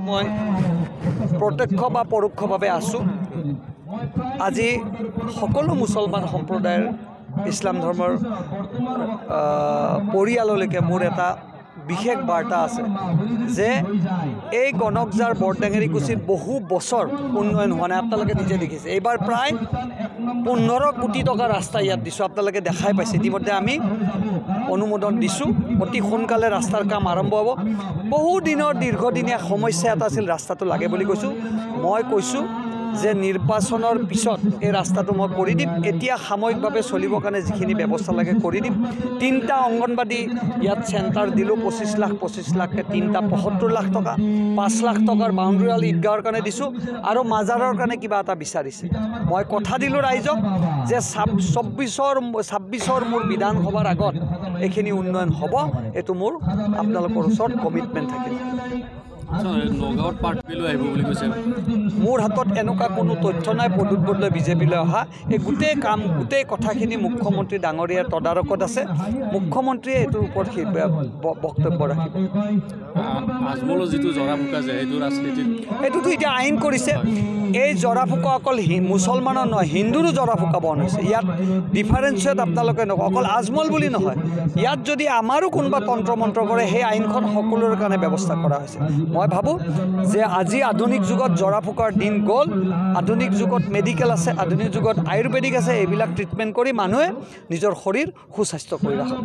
মই প্ৰত্যক্ষ বা পৰোক্ষভাৱে আছোঁ। আজি সকলো মুছলমান সম্প্ৰদায়ৰ ইছলাম ধৰ্মৰ পৰিয়াললৈকে মোৰ এটা বিশেষ বাৰ্তা আছে যে এই গণকজাৰ বৰডাঙেৰীকুছিত বহু বছৰ উন্নয়ন হোৱা নাই। আপোনালোকে নিজে দেখিছে, এইবাৰ প্ৰায় 15 কোটি টকা ৰাস্তা ইয়াত দিছোঁ। আপোনালোকে দেখাই পাইছে, ইতিমধ্যে আমি অনুমোদন দিছোঁ। অতি সোনকালে ৰাস্তাৰ কাম আৰম্ভ হ'ব। বহু দিনৰ দীৰ্ঘদিনীয়া সমস্যা এটা আছিল, ৰাস্তাটো লাগে বুলি কৈছোঁ। মই কৈছোঁ যে নিৰ্বাচনৰ পিছত এই ৰাস্তাটো মই কৰি দিম। এতিয়া সাময়িকভাৱে চলিবৰ কাৰণে যিখিনি ব্যৱস্থা লাগে কৰি দিম। 3টা অংগনবাদী ইয়াত চেণ্টাৰ দিলোঁ, 25 লাখকৈ 3টা 75 লাখ টকা, 5 লাখ টকাৰ বাউণ্ডৰী ৱাল ঈদগাহৰ কাৰণে দিছোঁ আৰু মাজাৰৰ কাৰণে কিবা এটা বিচাৰিছে। মই কথা দিলোঁ ৰাইজক যে 26ৰ মোৰ বিধানসভাৰ আগত এইখিনি উন্নয়ন হ'ব। এইটো মোৰ আপোনালোকৰ ওচৰত কমিটমেণ্ট থাকিল। নগাঁৱত পাৰ্টিলৈ আহিব বুলি কৈছে। মোৰ হাতত এনেকুৱা কোনো তথ্য নাই পদুতবোধলৈ বিজেপিলৈ অহা। এই গোটেই কথাখিনি মুখ্যমন্ত্ৰী ডাঙৰীয়াৰ তদাৰকত আছে। মুখ্যমন্ত্ৰীয়ে এইটোৰ ওপৰত বক্তব্য ৰাখিব। আজমলৰ যিটো জৰা ফুকা যে সেইটো ৰাজনীতিত এইটোতো এতিয়া আইন কৰিছে। এই জৰা ফুকা অকল মুছলমানৰ নহয়, হিন্দুৰো জৰা ফুকা বন্ধ হৈছে। ইয়াত ডিফাৰেঞ্চিয়েট আপোনালোকে নকয়, অকল আজমল বুলি নহয়, ইয়াত যদি আমাৰো কোনোবা তন্ত্ৰ মন্ত্ৰ কৰে সেই আইনখন সকলোৰে কাৰণে ব্যৱস্থা কৰা হৈছে। মই ভাবোঁ যে আজি আধুনিক যুগত জৰা ফুকাৰ দিন গ'ল। আধুনিক যুগত মেডিকেল আছে, আধুনিক যুগত আয়ুৰ্বেদিক আছে। এইবিলাক ট্ৰিটমেণ্ট কৰি মানুহে নিজৰ শৰীৰ সুস্বাস্থ্য কৰি ৰাখক।